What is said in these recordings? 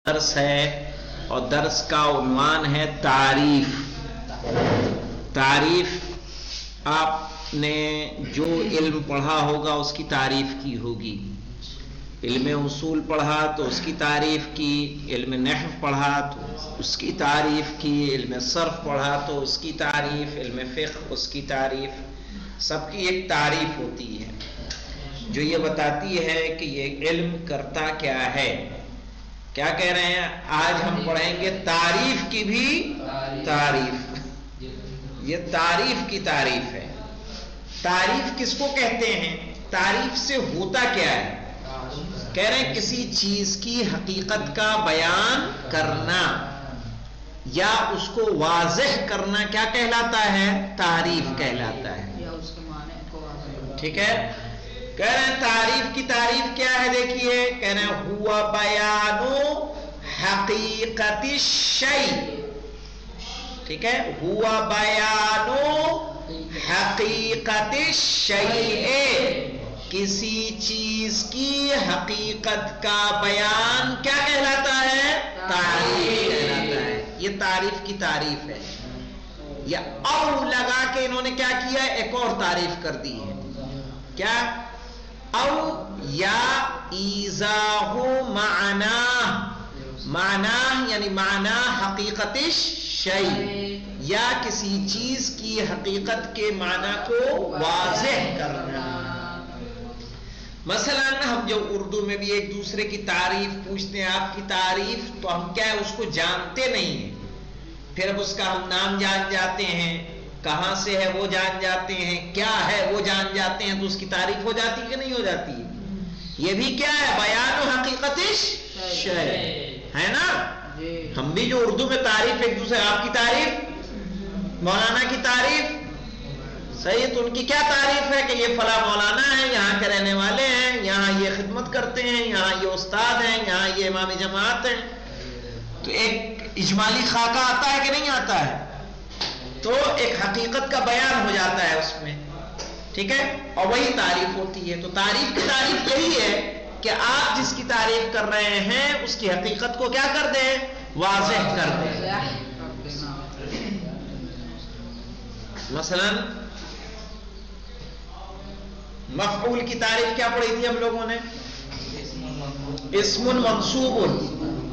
درس ہے اور درس کا عنوان ہے تعریف. تعریف آپ نے جو علم پڑھا ہوگا اس کی تعریف کی ہوگی. علم اصول پڑھا تو اس کی تعریف کی، علم نحو پڑھا تو اس کی تعریف کی، علم صرف پڑھا تو اس کی تعریف، علم فقہ اس کی تعریف. سب کی ایک تعریف ہوتی ہے جو یہ بتاتی ہے کہ یہ علم کرتا کیا ہے. کیا کہہ رہے ہیں؟ آج ہم پڑھیں گے تعریف کی بھی تعریف. یہ تعریف کی تعریف ہے. تعریف کس کو کہتے ہیں؟ تعریف سے ہوتا کیا ہے؟ کہہ رہے ہیں کسی چیز کی حقیقت کا بیان کرنا یا اس کو واضح کرنا کیا کہلاتا ہے؟ تعریف کہلاتا ہے. ٹھیک ہے. کہہ رہے ہیں تعریف کی تعریف کیا ہے؟ دیکھیے کہہ رہے ہیں ہوا بیان حقیقت الشیء. ٹھیک ہے. ہوا بیان حقیقت الشیء، کسی چیز کی حقیقت کا بیان کیا کہلاتا ہے؟ تعریف کہلاتا ہے. یہ تعریف کی تعریف ہے. یا او لگا کے انہوں نے کیا کیا؟ ایک اور تعریف کر دی ہے. کیا؟ او یا ایضاح معنی، معنی یعنی معنی حقیقت الشیء، یا کسی چیز کی حقیقت کے معنی کو واضح کرنا. مثلا ہم جو اردو میں بھی ایک دوسرے کی تعریف پوچھتے ہیں، آپ کی تعریف، تو ہم کیا ہے اس کو جانتے نہیں ہیں. پھر اب اس کا ہم نام جان جاتے ہیں، کہاں سے ہے وہ جان جاتے ہیں، کیا ہے وہ جان جاتے ہیں، تو اس کی تعریف ہو جاتی کہ نہیں ہو جاتی؟ یہ بھی کیا ہے؟ بیان حقیقت الشیء ہے نا. ہم بھی جو اردو میں تعریف ایک دوسرے، آپ کی تعریف، مولانا کی تعریف، صحیح، تو ان کی کیا تعریف ہے کہ یہ فلاں مولانا ہے، یہاں کے رہنے والے ہیں، یہاں یہ خدمت کرتے ہیں، یہاں یہ استاد ہیں، یہاں یہ امام جماعت ہیں. تو ایک اجمالی خاکہ آتا ہے کہ نہیں آتا ہے؟ تو ایک حقیقت کا بیان ہو جاتا ہے اس میں. ٹھیک ہے. اور وہی تعریف ہوتی ہے. تو تعریف کی تعریف یہی ہے کہ آپ جس کی تعریف کر رہے ہیں اس کی حقیقت کو کیا کر دیں؟ واضح کر دیں. مثلا مفعول کی تعریف کیا پڑھی تھی ہم لوگوں نے؟ اسم منصوب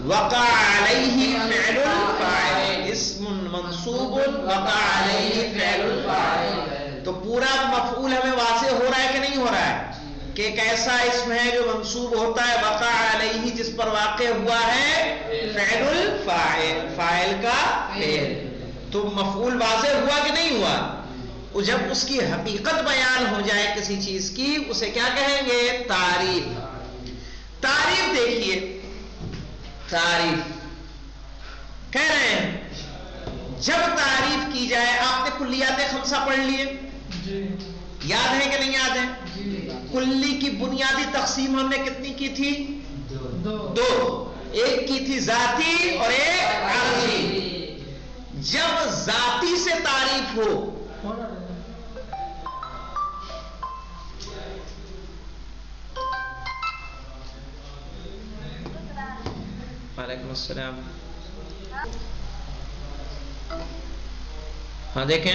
وقع علیہ فعل الفاعل. اسم منصوب وقع علیہ فعل الفاعل. تو پورا مفعول ہمیں واضح ہو رہا ہے کہ نہیں ہو رہا ہے کہ ایک ایسا اسم ہے جو منصوب ہوتا ہے وقع علیہ، جس پر واقع ہوا ہے فعل الفاعل، فاعل کا فعل. تو مفعول واضح ہوا کہ نہیں ہوا؟ جب اس کی حقیقت بیان ہو جائے کسی چیز کی، اسے کیا کہیں گے؟ تعریف. تعریف دیکھیے، تعریف کہہ رہے ہیں جب تعریف کی جائے، آپ نے کلیات خمسہ پڑھ لیے، یاد ہے کہ نہیں یاد ہے؟ کلی کی بنیادی تقسیم ہم نے کتنی کی تھی؟ دو. ایک کی تھی ذاتی اور ایک عرضی. جب ذاتی سے تعریف ہو، وعلیکم السلام. ہاں دیکھیں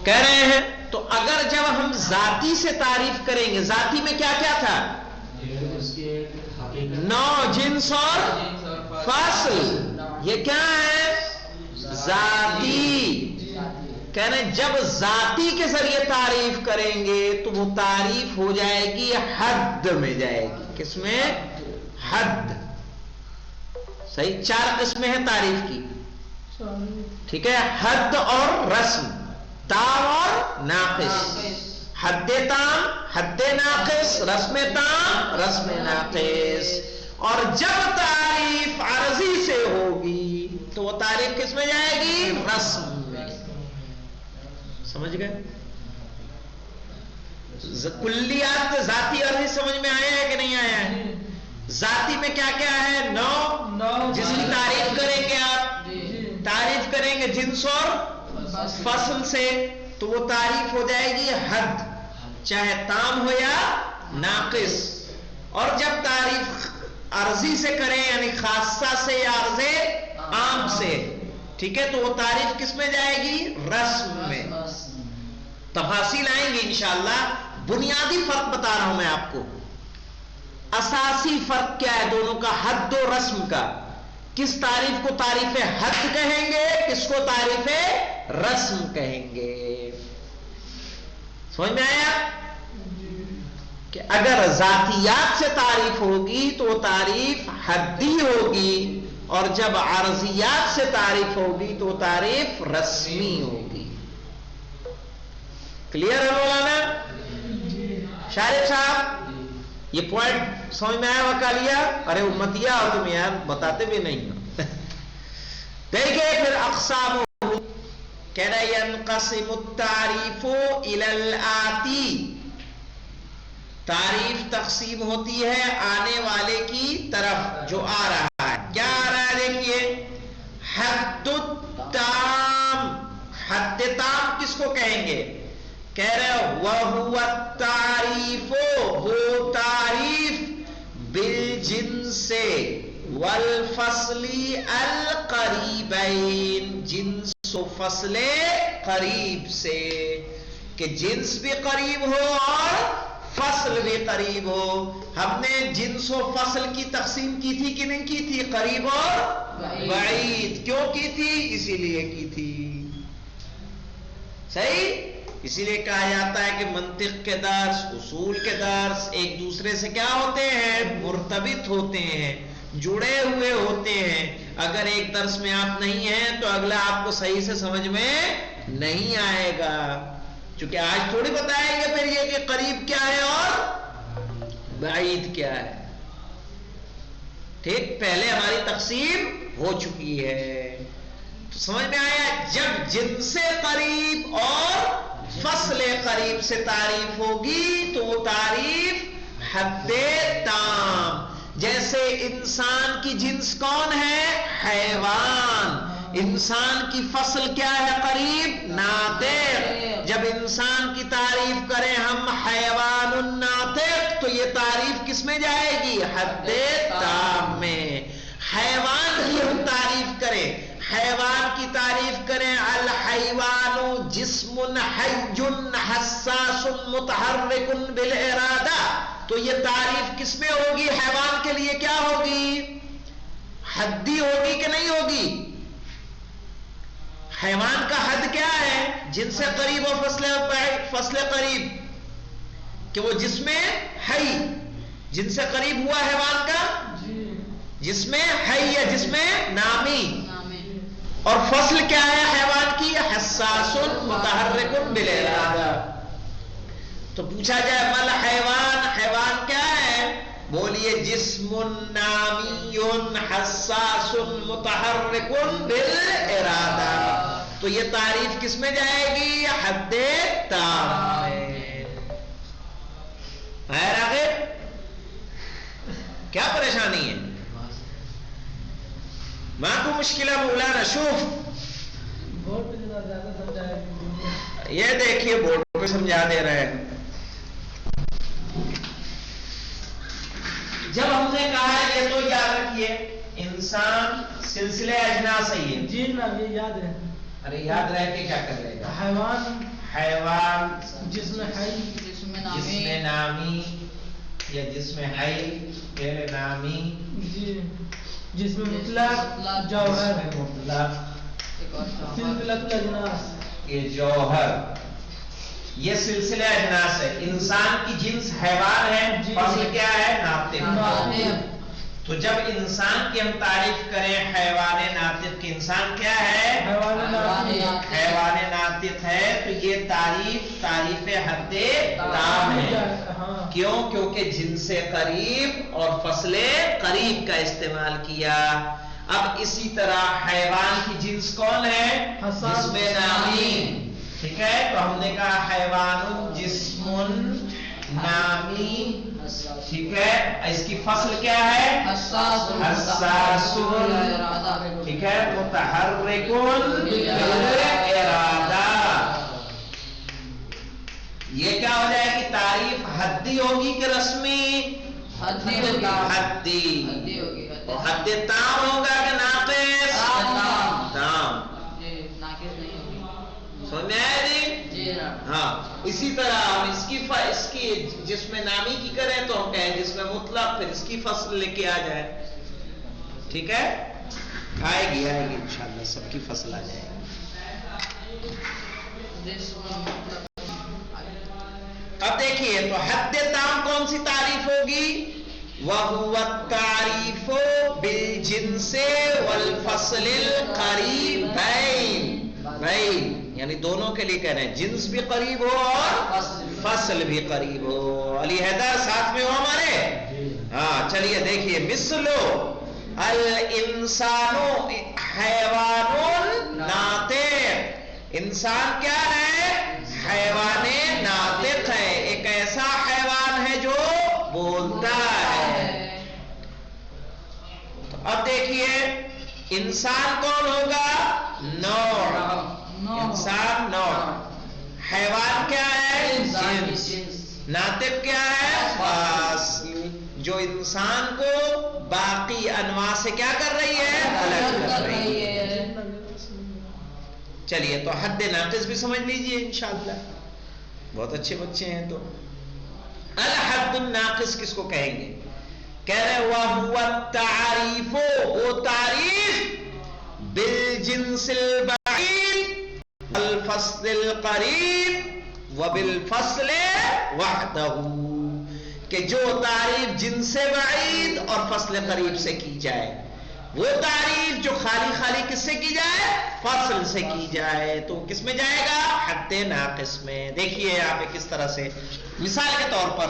کہہ رہے ہیں تو اگر جب ہم ذاتی سے تعریف کریں گے، ذاتی میں کیا کیا تھا؟ نوع، جنس اور فصل. یہ کیا ہے؟ ذاتی. کہہ رہے ہیں جب ذاتی کے ذریعے تعریف کریں گے تو وہ تعریف ہو جائے گی حد میں جائے گی. کس میں؟ حد. صحیح. 4 قسمیں ہیں تعریف کی. ٹھیک ہے. حد اور رسم، تام اور ناقص. حد تام، حد ناقص، رسم تام، رسم ناقص. اور جب تعریف عرضی سے ہوگی تو وہ تعریف کس میں جائے گی؟ رسم میں. سمجھ گئے؟ کلیات ذاتی عرضی سمجھ میں آیا ہے کہ نہیں آیا ہے؟ ذاتی میں کیا کیا ہے؟ نوع، جس کی تعریف کریں گے آپ، تعریف کریں گے جنس اور فصل سے، تو وہ تعریف ہو جائے گی حد، چاہے تام ہو یا ناقص. اور جب تعریف عرضی سے کریں یعنی خاصہ سے یا عرض عام سے، ٹھیک ہے، تو وہ تعریف کس میں جائے گی؟ رسم میں۔ تفاصیل آئیں گی انشاءاللہ، بنیادی فرق بتا رہا ہوں میں آپ کو۔ اساسی فرق کیا ہے دونوں کا؟ حد و رسم کا۔ کس تعریف کو تعریف حد کہیں گے، کس کو تعریف رسم کہیں گے؟ سمجھ میں آیا کہ اگر ذاتیات سے تعریف ہوگی تو وہ تعریف حدی ہوگی، اور جب عرضیات سے تعریف ہوگی تو وہ تعریف رسمی ہوگی۔ کلیئر ہے مولانا؟ شارف صاحب یہ پوائنٹ سمجھ میں آیا وکالیا؟ ارے امتیا ہو تم یار، بتاتے بھی نہیں ہو۔ دیکھیں پھر اقسام کہہ رہا ینقسم التعریف الی الآتی، تعریف تقسیم ہوتی ہے آنے والے کی طرف، جو آ رہا ہے۔ کیا آ رہا ہے دیکھیے، حد التام، حد تام کس کو کہیں گے؟ کہہ رہے وَهُوَ التعریف، وہ تعریف بالجنس والفصل القریبین، جنس و فصل قریب سے، کہ جنس بھی قریب ہو اور فصل بھی قریب ہو۔ ہم نے جنس و فصل کی تقسیم کی تھی کہ نہیں کی تھی؟ قریب اور بعید۔ کیوں کی تھی؟ اسی لیے کی تھی، صحیح؟ اسی لیے کہا جاتا ہے کہ منطق کے درس، اصول کے درس ایک دوسرے سے کیا ہوتے ہیں؟ مرتبط ہوتے ہیں، جڑے ہوئے ہوتے ہیں۔ اگر ایک درس میں آپ نہیں ہیں تو اگلا آپ کو صحیح سے سمجھ میں نہیں آئے گا، چونکہ آج تھوڑی بتائیں گے پھر یہ کہ قریب کیا ہے اور بعید کیا ہے، ٹھیک؟ پہلے ہماری تقسیم ہو چکی ہے، تو سمجھ میں آیا؟ جب جنس قریب اور فصل قریب سے تعریف ہوگی تو وہ تعریف حد تام۔ جیسے انسان کی جنس کون ہے؟ حیوان۔ انسان کی فصل کیا ہے قریب؟ ناطق۔ جب انسان کی تعریف کریں ہم حیوان الناطق تو یہ تعریف کس میں جائے گی؟ حد تام میں۔ حیوان کی ہم تعریف کریں، حیوان کی تعریف کریں الحیوان جسم حی حساس متحرک بالارادہ، تو یہ تعریف کس میں ہوگی؟ حیوان کے لیے کیا ہوگی؟ حدی ہوگی کہ نہیں ہوگی؟ حیوان کا حد کیا ہے؟ جن سے قریب اور فصل قریب، کہ وہ جسم حی، جن سے قریب ہوا حیوان کا جسم حی یا جسم نامی، اور فصل کیا ہے حیوان کی؟ حساس متحرک بالارادہ۔ تو پوچھا جائے مل حیوان، حیوان کیا ہے؟ بولیے جسم نامی حساس متحرک بالارادہ۔ تو یہ تعریف کس میں جائے گی؟ حد تام میں۔ راغب کیا پریشانی ہے؟ ماں کو مشکل ہے مولانا؟ شوف یہ دیکھیے بورڈ پہ سمجھا دے رہے ہیں۔ جب ہم نے کہا یہ تو یاد رکھیے انسان سلسلے اجناس ہے یہ جی جناب یہ یاد ہے۔ ارے یاد رہ کے کیا کر لے گا؟ حیوان، حیوان جسم حی، جسم نامی یا جسم حی فعل نامی، جی جسم مطلق جوہر، مطلق سلسلہ الاجناس، یہ جوہر، یہ سلسلہ اجناس ہے۔ انسان کی جنس حیوان ہے، فصل کیا ہے؟ ناطق۔ تو جب انسان کی ہم تعریف کریں حیوان ناطق کی، انسان کیا ہے؟ حیوان ناطق ہے، تو یہ تعریف حد تام ہے۔ کیوں؟ کیونکہ جنس قریب اور فصل قریب کا استعمال کیا۔ اب اسی طرح حیوان کی جنس کون ہے؟ جسم نامی، ٹھیک ہے؟ تو ہم نے کہا حیوان جسم نامی، ٹھیک ہے؟ اس کی فصل کیا ہے؟ حساس، ٹھیک ہے؟ متحرک بالارادہ۔ یہ کیا ہو جائے گی؟ تعریف حدی ہوگی کہ رسمی؟ حدی ہوگی، حدی، حدی ہوگی، اور حد تام ہوگا کہ ناقص؟ تام، ناقص نہیں ہوگی، سمجھ میں آیا جی؟ جی ہاں، اسی طرح ہم اس کی جس میں نامی کی کریں تو ہم کہیں جس میں مطلق، پھر اس کی فصل لے کے آ جائے، ٹھیک ہے؟ آئے گی انشاءاللہ سب کی فصل آ جائے گی۔ اب دیکھیے تو حد تام کون سی تعریف ہوگی؟ وَهُوَ التَّعْرِيفُ بِالْجِنْسِ وَالْفَصْلِ الْقَرِيبَيْنِ، یعنی دونوں کے لیے کہہ رہے ہیں، جنس بھی قریب ہو اور فصل بھی قریب ہو۔ علی حیدر ساتھ میں ہو ہمارے؟ ہاں چلیے دیکھیے، مثلو الانسان حیوان ناطق، انسان کیا ہے؟ حیوان ناطق ہے، ایک ایسا حیوان ہے جو بولتا ہے۔ تو اب دیکھیے انسان کون ہوگا؟ نوع، انسان نوع، حیوان کیا ہے؟ جنس، ناطق کیا ہے؟ فصل، جو انسان کو باقی انواع سے کیا کر رہی ہے؟ الگ کر رہی ہے۔ چلیے تو حد ناقص بھی سمجھ لیجئے انشاءاللہ، بہت اچھے بچے ہیں۔ تو الحد الناقص کس کو کہیں گے؟ کہہ رہے وَهُوَ التَّعْرِيفُ، وہ تعریف بالجنس البعید والفصل القریب وبالفصل وحدہ، کہ جو تعریف جنس بعید اور فصل قریب سے کی جائے، وہ تعریف جو خالی کس سے کی جائے؟ فصل سے کی جائے، تو کس میں جائے گا؟ حد ناقص میں۔ دیکھیے یہاں پہ کس طرح سے، مثال کے طور پر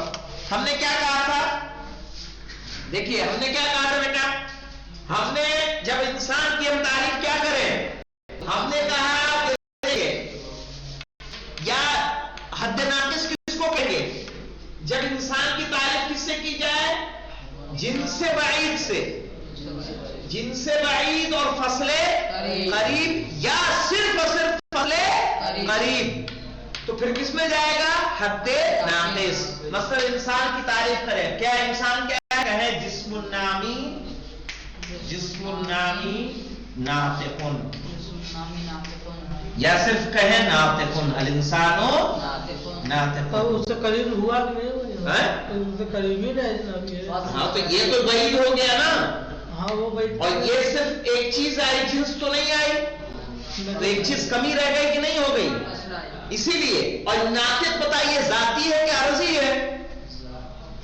ہم نے کیا کہا تھا؟ دیکھیے ہم نے کیا کہا تھا بیٹا؟ ہم نے جب انسان کی ہم تعریف کیا کریں، ہم نے کہا کہ یا حد ناقص کس کو کہیں گے؟ جب انسان کی تعریف کس سے کی جائے؟ جنس بعید سے، جنس بعید اور فصل قریب، یا صرف اور صرف فصل قریب، تو پھر کس میں جائے گا؟ حد ناقص۔ مثلا انسان کی تعریف کریں، کیا انسان کیا ہے؟ جسم النامی، جسم النامی ناطقن، یا صرف کہیں ناطقن، الانسان ناطقن، اس سے قریب ہوا کہ نہیں ہوا؟ اس سے قریب ہی نہیں۔ ہاں تو یہ تو بعید ہو گیا نا، ہاں وہ بعید، اور یہ صرف ایک چیز آئی، جنس تو نہیں آئی، تو ایک چیز کمی رہ گئی کہ نہیں ہو گئی؟ اسی لیے، اور ناطق بتائیے ذاتی ہے کہ عرضی ہے؟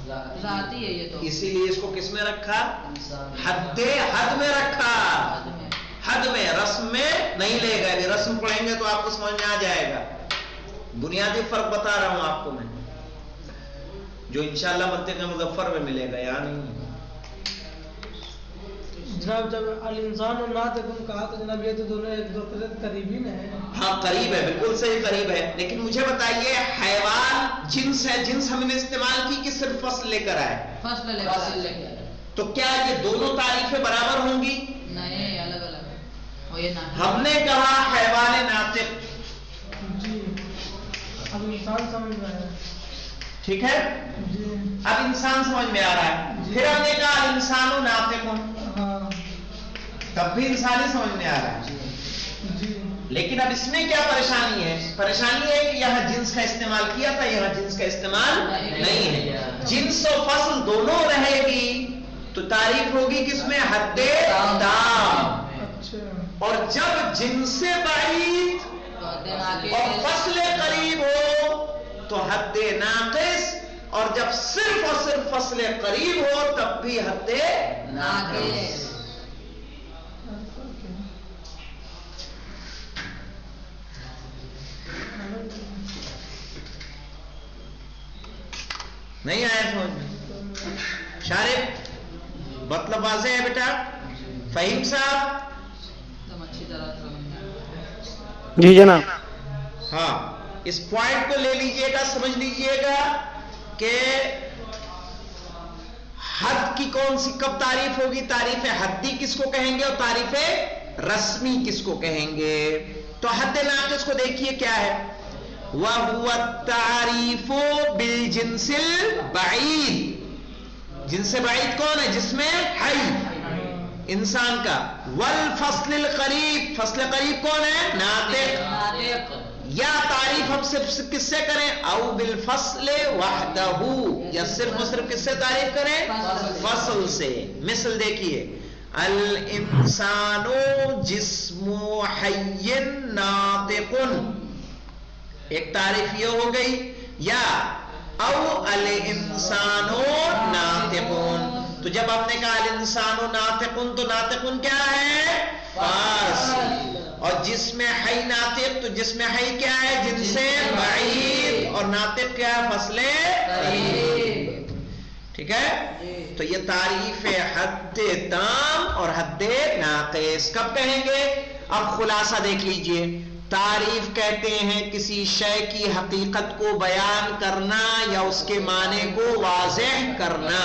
ذاتی ہے یہ تو، اسی لیے اس کو کس میں رکھا؟ حد میں رکھا، حد میں، رسم میں نہیں لے گا۔ ابھی رسم پڑھیں گے تو آپ کو سمجھ میں آ جائے گا، بنیادی فرق بتا رہا ہوں آپ کو میں، جو انشاءاللہ منطق مظفر میں ملے گا، یا نہیں؟ جناب جب الانسان اور ناطق کہا تو جناب یہ تو دونوں ایک دوسرے سے قریبی میں ہیں۔ ہاں قریب ہے، بالکل صحیح قریب ہے، لیکن مجھے بتائیے حیوان جنس ہے، جنس ہم نے استعمال کی کہ صرف فصل لے کر آئے؟ فصل لے کر، تو کیا یہ دونوں تعریفیں برابر ہوں گی؟ نہیں، الگ الگ۔ ہم نے کہا حیوان ناطق، جی اب انسان سمجھ میں آیا، ٹھیک ہے، جی اب انسان سمجھ میں آ رہا ہے۔ پھر ہم نے کہا انسان ناطق، ہاں تب بھی انسان ہی سمجھ میں آ رہا ہے، جی، لیکن اب اس میں کیا پریشانی ہے؟ پریشانی ہے کہ یہاں جنس کا استعمال کیا تھا، یہاں جنس کا استعمال نہیں ہے۔ جنس و فصل دونوں رہے گی تو تعریف ہوگی کس میں؟ حد تام۔ اور جب جنس بعید اور فصل قریب ہو تو حد ناقص، اور جب صرف اور صرف فصل قریب ہو تب بھی حد ناقص۔ نہیں آیا سمجھ میں؟ شارف مطلب واضح ہے بیٹا؟ فہیم صاحب؟ جی جناب۔ ہاں اس پوائنٹ کو لے لیجئے گا، سمجھ لیجئے گا کہ حد کی کون سی کب تعریف ہوگی؟ تعریف حدی کس کو کہیں گے اور تعریف رسمی کس کو کہیں گے؟ تو حد ناقص کو دیکھیے کیا ہے، وَهُوَ التَّعْرِيفُ بِالْجِنْسِ الْبَعِيدِ، جن سے بعید کون ہے؟ جس میں حی، انسان کا. والفصل القریب، فصل قریب کون ہے؟ ناطق. یا تعریف ہم صرف کس سے کریں؟ او بالفصل وحدہ، یا صرف و صرف کس سے تعریف کریں؟ فصل سے. مثل دیکھیے، الانسان جسم حی ناطق، ایک تعریف یہ ہو گئی. یا او الانسان ناطقون، تو جب آپ نے کہا الانسان ناطقون تو ناطقون کیا ہے؟ فاصل. اور جس میں حی ناطق، تو جس میں حی کیا ہے؟ جن سے بعید. اور ناطق کیا ہے؟ فصل قریب. ٹھیک ہے؟ تو یہ تعریف حد تام اور حد ناقص کب کہیں گے؟ اب خلاصہ دیکھ لیجئے. تعریف کہتے ہیں کسی شے کی حقیقت کو بیان کرنا یا اس کے معنی کو واضح کرنا.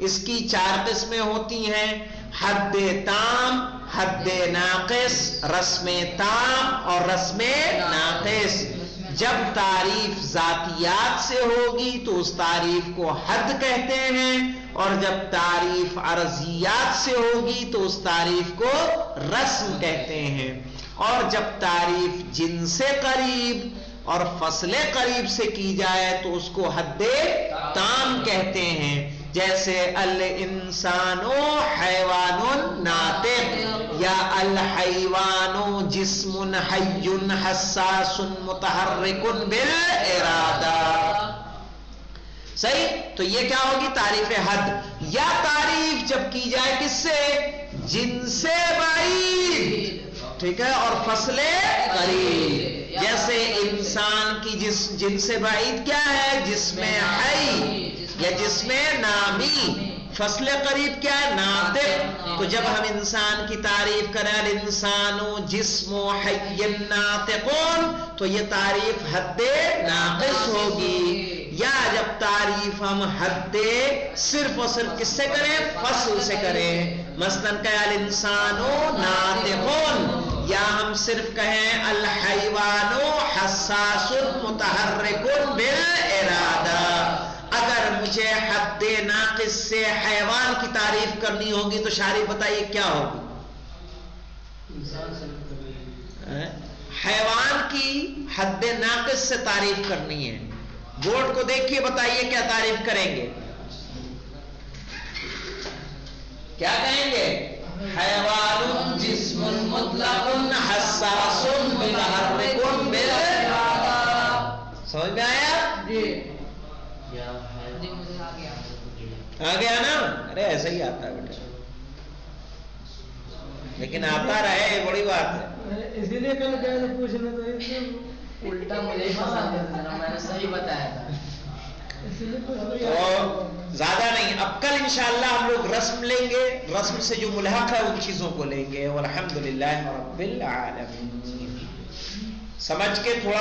اس کی 4 قسمیں ہوتی ہیں: حد تام، حد ناقص، رسم تام اور رسم ناقص. جب تعریف ذاتیات سے ہوگی تو اس تعریف کو حد کہتے ہیں، اور جب تعریف عرضیات سے ہوگی تو اس تعریف کو رسم کہتے ہیں. اور جب تعریف جن سے قریب اور فصل قریب سے کی جائے تو اس کو حد تام کہتے ہیں. جیسے الانسان حیوان ناطق، یا الحیوان جسم حی حساس متحرک بالارادہ. صحیح؟ تو یہ کیا ہوگی؟ تعریف حد. یا تعریف جب کی جائے کس سے؟ جن سے بعید، ٹھیک ہے، اور فصل قریب. جیسے انسان کی جن سے بعید کیا ہے؟ جس میں حی یا جس میں نامی. فصل قریب کیا ہے؟ ناطق. تو جب ہم انسان کی تعریف کریں الانسان جسم حی ناطقون تو یہ تعریف حد ناقص ہوگی. یا جب تعریف ہم حد صرف اور صرف کس سے کریں؟ فصل سے کریں. مثلا کہ الانسان ناطقون، یا ہم صرف کہیں الحیوان حساس متحرک بالارادہ. اگر مجھے حد ناقص سے حیوان کی تعریف کرنی ہوگی تو شارح بتائیے کیا ہوگی؟ حیوان کی حد ناقص سے تعریف کرنی ہے. بورڈ کو دیکھیے، بتائیے کیا تعریف کریں گے؟ کیا کہیں گے؟ حیوان جسم مطلق حساس متحرک بالارادہ. سمجھ میں آیا؟ جی آ گیا نا؟ ارے ایسا ہی آتا ہے بیٹا، لیکن آتا رہے یہ بڑی بات ہے. اسی لیے کل گئے تو پوچھنا تو الٹا مجھے ہی پسند ہے، میں نے صحیح بتایا تھا. تو زیادہ نہیں، اب کل انشاءاللہ ہم لوگ رسم لیں گے، رسم سے جو ملحق ہے ان چیزوں کو لیں گے. والحمدللہ رب العالمین. سمجھ کے تھوڑا